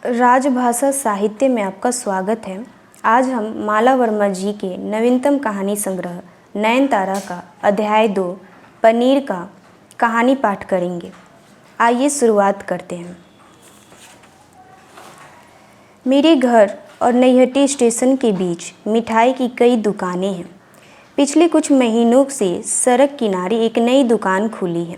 राजभाषा साहित्य में आपका स्वागत है। आज हम माला वर्मा जी के नवीनतम कहानी संग्रह नयनतारा का अध्याय 2 पनीर का कहानी पाठ करेंगे। आइए शुरुआत करते हैं। मेरे घर और नैहटी स्टेशन के बीच मिठाई की कई दुकानें हैं। पिछले कुछ महीनों से सड़क किनारे एक नई दुकान खुली है।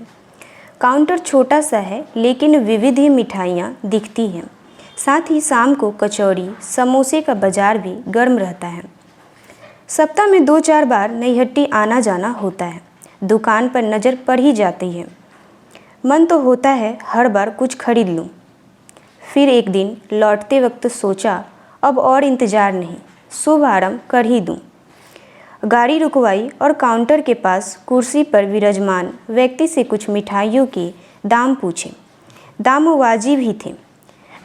काउंटर छोटा सा है, लेकिन विविध मिठाइयाँ दिखती हैं। साथ ही शाम को कचौड़ी समोसे का बाजार भी गर्म रहता है। सप्ताह में 2-4 बार नैहट्टी आना जाना होता है। दुकान पर नज़र पड़ ही जाती है। मन तो होता है हर बार कुछ खरीद लूं। फिर एक दिन लौटते वक्त सोचा अब और इंतज़ार नहीं, शुभ आरंभ कर ही दूं। गाड़ी रुकवाई और काउंटर के पास कुर्सी पर विराजमान व्यक्ति से कुछ मिठाइयों के दाम पूछे। दाम वाजिब ही थे।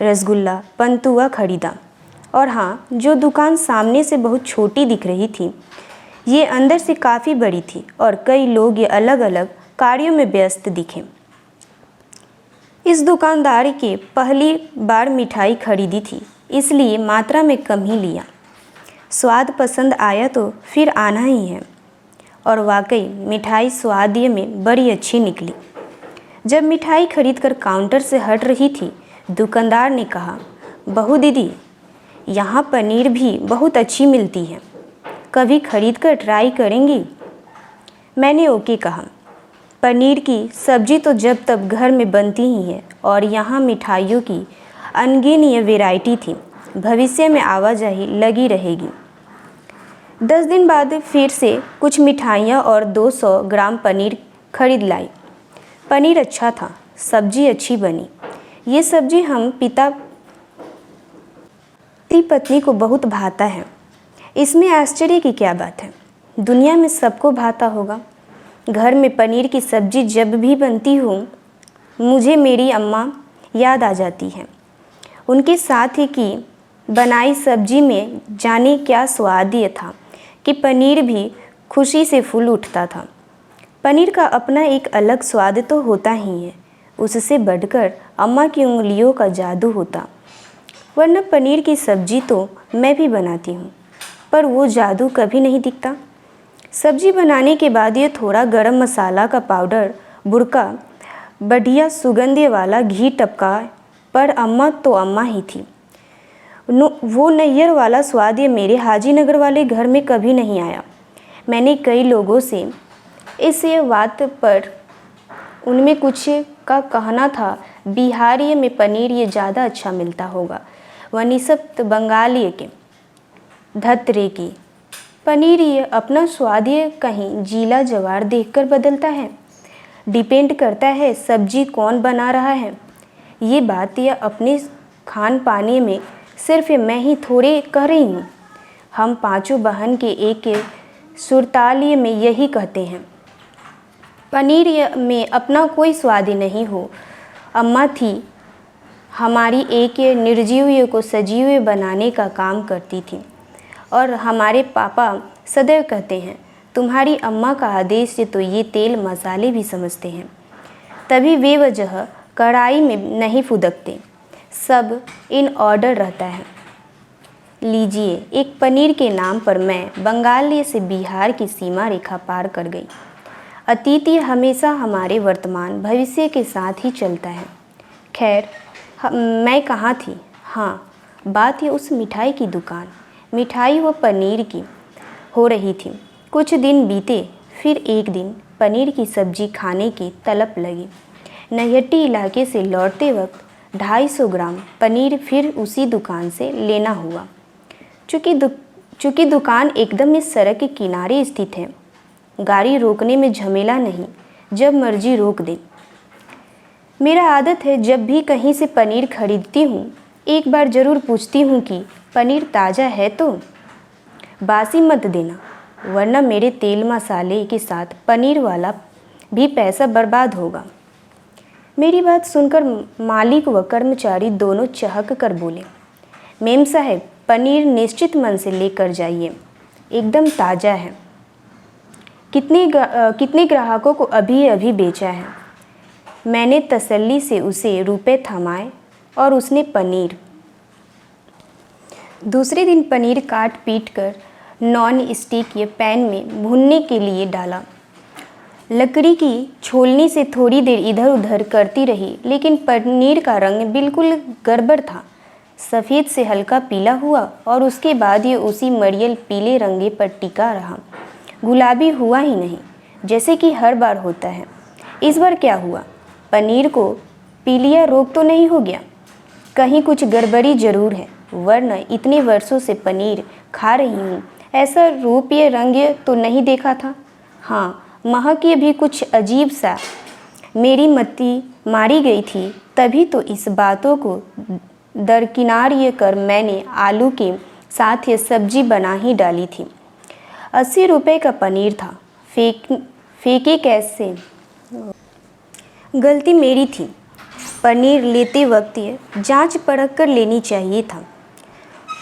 रसगुल्ला पंतुआ खरीदा। और हाँ, जो दुकान सामने से बहुत छोटी दिख रही थी, ये अंदर से काफ़ी बड़ी थी और कई लोग ये अलग अलग कार्यों में व्यस्त दिखे। इस दुकानदार के पहली बार मिठाई खरीदी थी, इसलिए मात्रा में कम ही लिया। स्वाद पसंद आया तो फिर आना ही है। और वाकई मिठाई स्वादिये में बड़ी अच्छी निकली। जब मिठाई खरीदकर काउंटर से हट रही थी, दुकानदार ने कहा, बहू दीदी, यहाँ पनीर भी बहुत अच्छी मिलती है, कभी खरीद कर ट्राई करेंगी? मैंने ओके कहा। पनीर की सब्जी तो जब तक घर में बनती ही है और यहाँ मिठाइयों की अनगिनत वैरायटी थी। भविष्य में आवाजाही लगी रहेगी। 10 दिन बाद फिर से कुछ मिठाइयाँ और 200 ग्राम पनीर खरीद लाई। पनीर अच्छा था, सब्जी अच्छी बनी। ये सब्जी हम पति पत्नी को बहुत भाता है। इसमें आश्चर्य की क्या बात है, दुनिया में सबको भाता होगा। घर में पनीर की सब्जी जब भी बनती हो, मुझे मेरी अम्मा याद आ जाती है। उनके साथ ही की बनाई सब्जी में जाने क्या स्वाद ये था कि पनीर भी खुशी से फूल उठता था। पनीर का अपना एक अलग स्वाद तो होता ही है, उससे बढ़कर अम्मा की उंगलियों का जादू होता। वरना पनीर की सब्जी तो मैं भी बनाती हूँ, पर वो जादू कभी नहीं दिखता। सब्जी बनाने के बाद ये थोड़ा गरम मसाला का पाउडर बुड़का, बढ़िया सुगंध वाला घी टपका, पर अम्मा तो अम्मा ही थी। वो नैयर वाला स्वाद ये मेरे हाजीनगर वाले घर में कभी नहीं आया। मैंने कई लोगों से इस बात पर उनमें कुछ का कहना था, बिहारी में पनीर ये ज़्यादा अच्छा मिलता होगा, व निस्बत बंगाली के धत्रे की। पनीर ये अपना स्वाद ये कहीं जिला जवार देखकर बदलता है। डिपेंड करता है सब्जी कौन बना रहा है। ये बात यह अपने खान पाने में सिर्फ मैं ही थोड़े कह रही हूँ। हम पांचों बहन के एक सुरतालिये में यही कहते हैं। पनीर में अपना कोई स्वाद ही नहीं हो। अम्मा थी हमारी एक निर्जीव को सजीव बनाने का काम करती थी। और हमारे पापा सदैव कहते हैं, तुम्हारी अम्मा का आदेश से तो ये तेल मसाले भी समझते हैं। तभी बेवजह कढ़ाई में नहीं फुदकते, सब इन ऑर्डर रहता है। लीजिए, एक पनीर के नाम पर मैं बंगाल से बिहार की सीमा रेखा पार कर गई। अतीत हमेशा हमारे वर्तमान भविष्य के साथ ही चलता है। खैर, मैं कहाँ थी? हाँ, बात ये उस मिठाई की दुकान, मिठाई व पनीर की हो रही थी। कुछ दिन बीते, फिर एक दिन पनीर की सब्जी खाने की तलब लगी। नैहट्टी इलाके से लौटते वक्त 250 ग्राम पनीर फिर उसी दुकान से लेना हुआ। चूँकि दुकान एकदम इस सड़क के किनारे स्थित है, गाड़ी रोकने में झमेला नहीं, जब मर्जी रोक दे। मेरा आदत है, जब भी कहीं से पनीर खरीदती हूँ, एक बार ज़रूर पूछती हूँ कि पनीर ताज़ा है तो बासी मत देना, वरना मेरे तेल मसाले के साथ पनीर वाला भी पैसा बर्बाद होगा। मेरी बात सुनकर मालिक व कर्मचारी दोनों चहक कर बोले, मेम साहब, पनीर निश्चित मन से लेकर जाइए, एकदम ताज़ा है। कितने ग्राहकों को अभी अभी बेचा है। मैंने तसल्ली से उसे रुपए थमाए और उसने पनीर दूसरे दिन पनीर काट पीट कर नॉन स्टिक या पैन में भूनने के लिए डाला। लकड़ी की छोलनी से थोड़ी देर इधर उधर करती रही, लेकिन पनीर का रंग बिल्कुल गड़बड़ था। सफ़ेद से हल्का पीला हुआ और उसके बाद ये उसी मरियल पीले रंगे पर टिका रहा। गुलाबी हुआ ही नहीं, जैसे कि हर बार होता है। इस बार क्या हुआ? पनीर को पीलिया रोग तो नहीं हो गया? कहीं कुछ गड़बड़ी ज़रूर है, वरना इतने वर्षों से पनीर खा रही हूँ, ऐसा रूप या रंग तो नहीं देखा था। हाँ, महक ये भी कुछ अजीब सा। मेरी मति मारी गई थी। तभी तो इस बातों को दरकिनार ये कर मैंने आलू के साथ ये सब्जी बना ही डाली थी। 80 रुपये का पनीर था। फेंके कैसे? गलती मेरी थी। पनीर लेते वक्त ये जांच परख कर लेनी चाहिए था।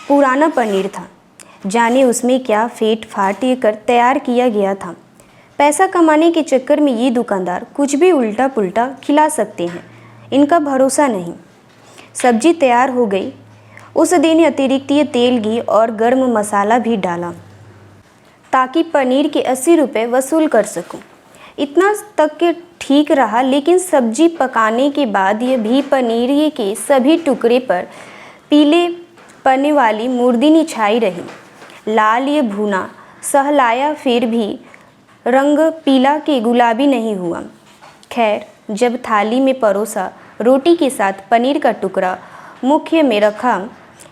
पुराना पनीर था, जाने उसमें क्या फेट फाट ये कर तैयार किया गया था। पैसा कमाने के चक्कर में ये दुकानदार कुछ भी उल्टा पुल्टा खिला सकते हैं, इनका भरोसा नहीं। सब्जी तैयार हो गई। उस दिन अतिरिक्त ये तेल, घी और गर्म मसाला भी डाला ताकि पनीर के 80 रुपये वसूल कर सकूं। इतना तक के ठीक रहा, लेकिन सब्जी पकाने के बाद ये भी पनीर के सभी टुकड़े पर पीले पने वाली मुर्दीनी छाई रही। लाल ये भुना सहलाया, फिर भी रंग पीला के गुलाबी नहीं हुआ। खैर, जब थाली में परोसा, रोटी के साथ पनीर का टुकड़ा मुख्य में रखा,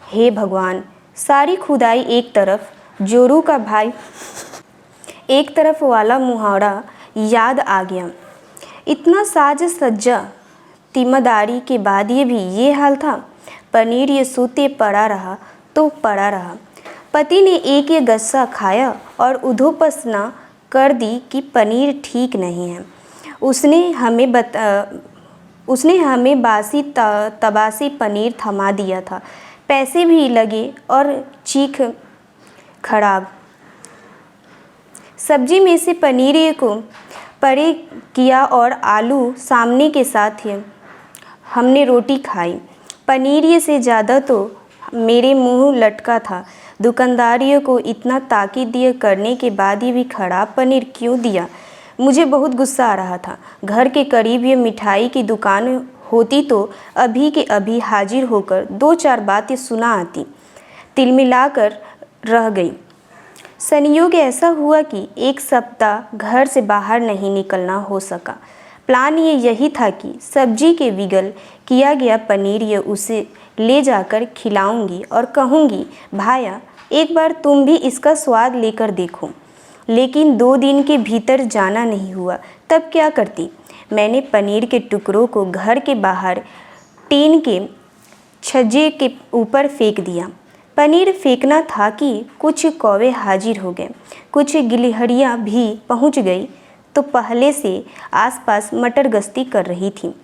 हे भगवान, सारी खुदाई एक तरफ, जोरू का भाई एक तरफ वाला मुहावरा याद आ गया। इतना साज सज्जा तीमारदारी के बाद ये भी ये हाल था। पनीर ये सूते पड़ा रहा तो पड़ा रहा। पति ने एक ये गस्सा खाया और उधोपसना कर दी कि पनीर ठीक नहीं है। उसने हमें बासी तबासी पनीर थमा दिया था। पैसे भी लगे और चीख खराब। सब्जी में से पनीर को परे किया और आलू सामने के साथ ही हमने रोटी खाई। पनीर से ज़्यादा तो मेरे मुंह लटका था। दुकानदारियों को इतना ताकीद दिए करने के बाद ये भी खराब पनीर क्यों दिया? मुझे बहुत गुस्सा आ रहा था। घर के करीब ये मिठाई की दुकान होती तो अभी के अभी हाजिर होकर 2-4 बातें सुना आती। तिलमिलाकर रह गई। संयोग ऐसा हुआ कि 1 सप्ताह घर से बाहर नहीं निकलना हो सका। प्लान यही था कि सब्जी के विगल किया गया पनीर उसे ले जाकर खिलाऊंगी और कहूंगी, भाया, एक बार तुम भी इसका स्वाद लेकर देखो। लेकिन 2 दिन के भीतर जाना नहीं हुआ। तब क्या करती? मैंने पनीर के टुकड़ों को घर के बाहर टीन के छज्जे के ऊपर फेंक दिया। पनीर फेंकना था कि कुछ कौवे हाजिर हो गए। कुछ गिलहरियाँ भी पहुँच गई तो पहले से आसपास मटर गश्ती कर रही थी।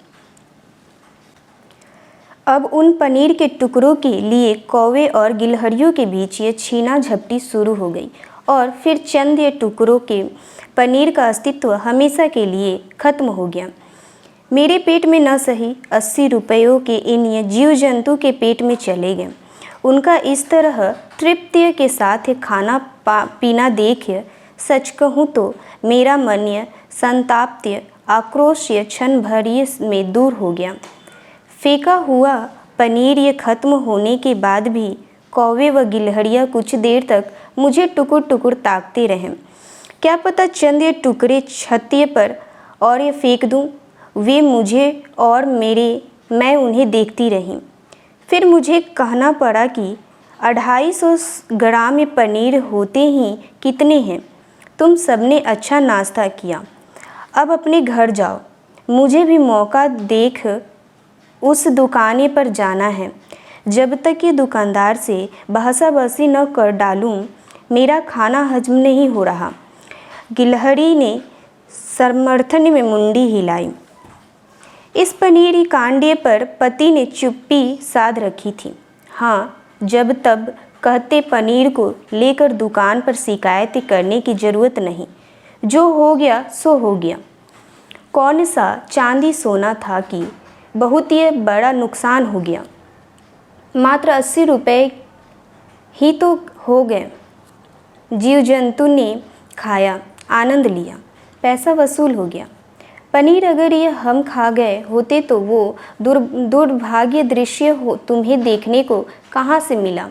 अब उन पनीर के टुकड़ों के लिए कौवे और गिलहरियों के बीच ये छीना झपटी शुरू हो गई और फिर चंद ये टुकड़ों के पनीर का अस्तित्व हमेशा के लिए खत्म हो गया। मेरे पेट में न सही 80 रुपयों के इन ये जीव जंतु के पेट में चले गए। उनका इस तरह तृप्ति के साथ खाना पीना देख सच कहूँ तो मेरा मन संताप्य आक्रोश क्षण भर में दूर हो गया। फेंका हुआ पनीर खत्म होने के बाद भी कौवे व गिलहरियाँ कुछ देर तक मुझे टुकुर टुकुर ताकते रहे। क्या पता चंद ये टुकड़े छत्ते पर और फेंक दूँ। वे मुझे और मैं उन्हें देखती रही। फिर मुझे कहना पड़ा कि 250 ग्राम पनीर होते ही कितने हैं। तुम सबने अच्छा नाश्ता किया, अब अपने घर जाओ। मुझे भी मौका देख उस दुकाने पर जाना है। जब तक ये दुकानदार से बहसाबहसी न कर डालूं, मेरा खाना हजम नहीं हो रहा। गिलहरी ने समर्थन में मुंडी हिलाई। इस पनीर कांडे पर पति ने चुप्पी साध रखी थी। हाँ, जब तब कहते पनीर को लेकर दुकान पर शिकायत करने की ज़रूरत नहीं। जो हो गया सो हो गया। कौन सा चांदी सोना था कि बहुत ही बड़ा नुकसान हो गया। मात्र 80 रुपये ही तो हो गए। जीव जंतु ने खाया, आनंद लिया, पैसा वसूल हो गया। पनीर अगर ये हम खा गए होते तो वो दुर्भाग्य दृश्य हो तुम्हें देखने को कहाँ से मिला।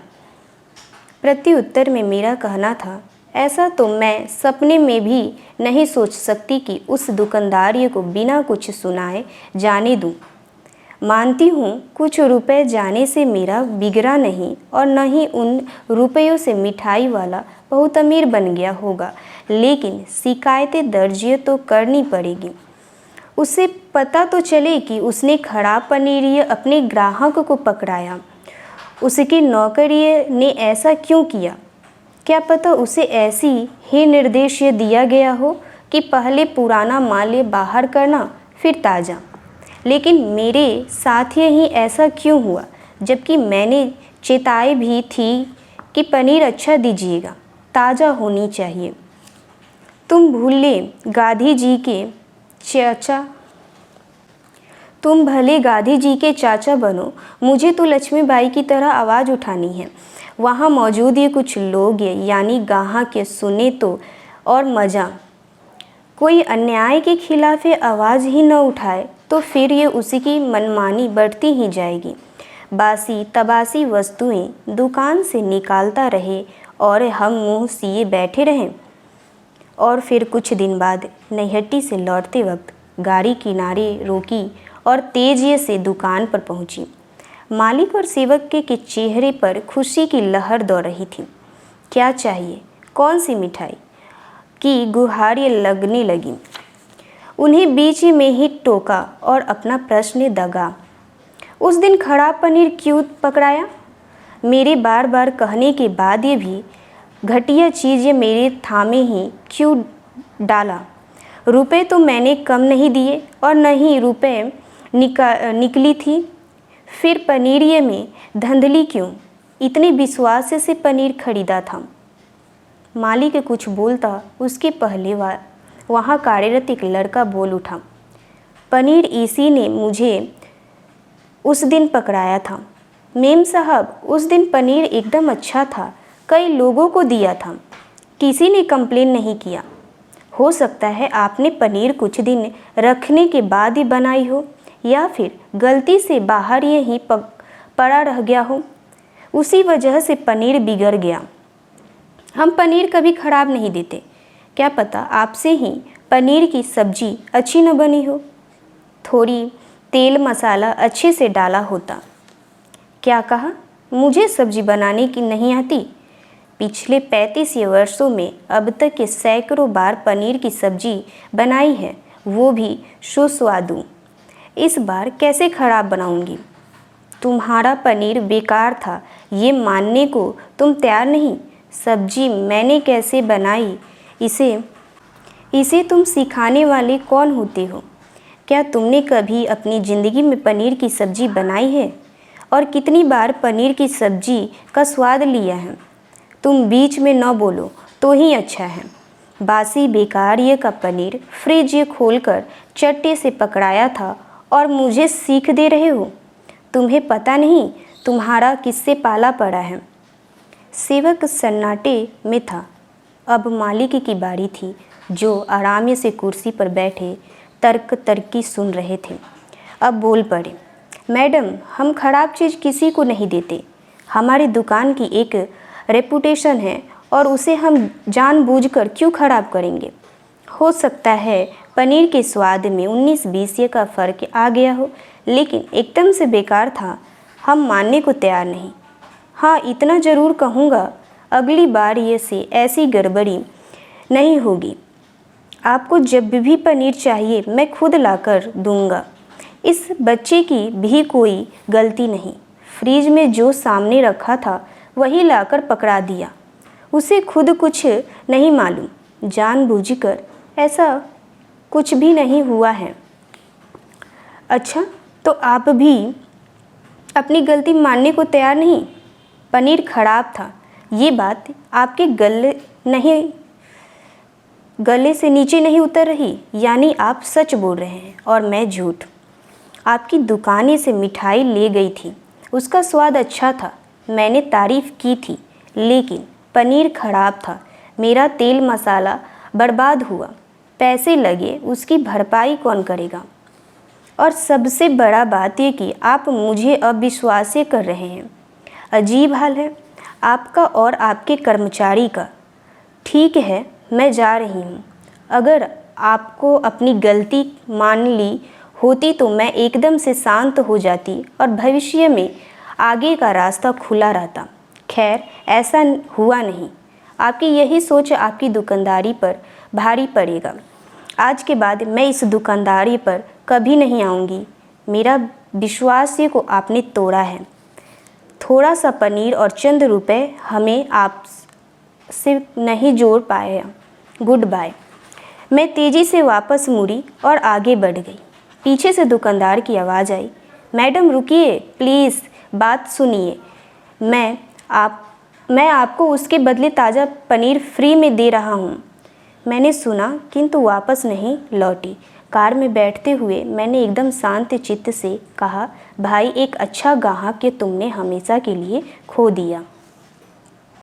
प्रत्युत्तर में मेरा कहना था, ऐसा तो मैं सपने में भी नहीं सोच सकती कि उस दुकानदार को बिना कुछ सुनाए जाने दूं। मानती हूँ कुछ रुपए जाने से मेरा बिगड़ा नहीं और न ही उन रुपयों से मिठाई वाला बहुत अमीर बन गया होगा, लेकिन शिकायतें दर्ज तो करनी पड़ेगी। उसे पता तो चले कि उसने खराब पनीर अपने ग्राहक को पकड़ाया। उसके नौकरिए ने ऐसा क्यों किया? क्या पता उसे ऐसी ही निर्देश दिया गया हो कि पहले पुराना माल बाहर करना फिर ताज़ा। लेकिन मेरे साथ ही ऐसा क्यों हुआ, जबकि मैंने चेताई भी थी कि पनीर अच्छा दीजिएगा, ताज़ा होनी चाहिए। तुम भूले गांधी जी के चाचा तुम भले गांधी जी के चाचा बनो, मुझे तो लक्ष्मीबाई की तरह आवाज़ उठानी है। वहाँ मौजूद ये कुछ लोग यानी गाहाँ के सुने तो और मज़ा। कोई अन्याय के खिलाफ आवाज़ ही न उठाए तो फिर ये उसी की मनमानी बढ़ती ही जाएगी। बासी तबासी वस्तुएं दुकान से निकालता रहे और हम मुँह सिए बैठे रहें। और फिर कुछ दिन बाद नैहट्टी से लौटते वक्त गाड़ी किनारे रोकी और तेजी से दुकान पर पहुंची। मालिक और सेवक के चेहरे पर खुशी की लहर दौड़ रही थी। क्या चाहिए, कौन सी मिठाई की गुहारें लगने लगी। उन्हें बीच में ही टोका और अपना प्रश्न दगा, उस दिन खराब पनीर क्यों पकड़ाया? मेरे बार बार कहने के बाद ये भी घटिया चीज़ मेरे थामे ही क्यों डाला? रुपए तो मैंने कम नहीं दिए और न ही रुपए निकली थी। फिर पनीर में धंधली क्यों? इतने विश्वास से पनीर खरीदा था। मालिक कुछ बोलता उसके पहले वहाँ कार्यरत एक लड़का बोल उठा, पनीर इसी ने मुझे उस दिन पकड़ाया था। मेम साहब, उस दिन पनीर एकदम अच्छा था, कई लोगों को दिया था, किसी ने कंप्लेन नहीं किया। हो सकता है आपने पनीर कुछ दिन रखने के बाद ही बनाई हो या फिर गलती से बाहर यहीं पड़ा रह गया हो, उसी वजह से पनीर बिगड़ गया। हम पनीर कभी ख़राब नहीं देते, क्या पता आपसे ही पनीर की सब्जी अच्छी न बनी हो, थोड़ी तेल मसाला अच्छे से डाला होता। क्या कहा? मुझे सब्जी बनाने की नहीं आती? पिछले 35 वर्षों में अब तक के सैकड़ों बार पनीर की सब्जी बनाई है, वो भी सुस्वादु। इस बार कैसे ख़राब बनाऊंगी? तुम्हारा पनीर बेकार था ये मानने को तुम तैयार नहीं। सब्जी मैंने कैसे बनाई इसे तुम सिखाने वाले कौन होते हो? क्या तुमने कभी अपनी ज़िंदगी में पनीर की सब्जी बनाई है? और कितनी बार पनीर की सब्जी का स्वाद लिया है? तुम बीच में न बोलो तो ही अच्छा है। बासी बेकार ये का पनीर फ्रिज खोलकर चट्टे से पकड़ाया था और मुझे सीख दे रहे हो? तुम्हें पता नहीं तुम्हारा किससे पाला पड़ा है। सेवक सन्नाटे में था। अब मालिक की बारी थी, जो आराम से कुर्सी पर बैठे तर्की सुन रहे थे। अब बोल पड़े, मैडम, हम खराब चीज़ किसी को नहीं देते। हमारी दुकान की एक रेपुटेशन है और उसे हम जानबूझकर क्यों खराब करेंगे? हो सकता है पनीर के स्वाद में 19-20 का फ़र्क आ गया हो, लेकिन एकदम से बेकार था, हम मानने को तैयार नहीं। हाँ, इतना ज़रूर कहूँगा, अगली बार ये से ऐसी गड़बड़ी नहीं होगी। आपको जब भी पनीर चाहिए मैं खुद लाकर दूँगा। इस बच्चे की भी कोई गलती नहीं। फ्रिज में जो सामने रखा था वही लाकर पकड़ा दिया। उसे खुद कुछ नहीं मालूम। जानबूझकर ऐसा कुछ भी नहीं हुआ है। अच्छा, तो आप भी अपनी गलती मानने को तैयार नहीं? पनीर खराब था, ये बात आपके गले से नीचे नहीं उतर रही, यानी आप सच बोल रहे हैं और मैं झूठ। आपकी दुकान से मिठाई ले गई थी, उसका स्वाद अच्छा था, मैंने तारीफ़ की थी, लेकिन पनीर खराब था, मेरा तेल मसाला बर्बाद हुआ, पैसे लगे, उसकी भरपाई कौन करेगा? और सबसे बड़ा बात ये कि आप मुझे अविश्वास कर रहे हैं। अजीब हाल है आपका और आपके कर्मचारी का। ठीक है, मैं जा रही हूँ। अगर आपको अपनी गलती मान ली होती तो मैं एकदम से शांत हो जाती और भविष्य में आगे का रास्ता खुला रहता। खैर, ऐसा हुआ नहीं। आपकी यही सोच आपकी दुकानदारी पर भारी पड़ेगा। आज के बाद मैं इस दुकानदारी पर कभी नहीं आऊँगी। मेरा विश्वास को आपने तोड़ा है। थोड़ा सा पनीर और चंद रुपए हमें आपसे नहीं जोड़ पाए। Good bye. मैं तेज़ी से वापस मुड़ी और आगे बढ़ गई। पीछे से दुकानदार की आवाज़ आई, मैडम रुकिए प्लीज़, बात सुनिए। मैं आपको उसके बदले ताज़ा पनीर फ्री में दे रहा हूँ। मैंने सुना किंतु वापस नहीं लौटी। कार में बैठते हुए मैंने एकदम शांत चित्त से कहा, भाई एक अच्छा ग्राहक के तुमने हमेशा के लिए खो दिया।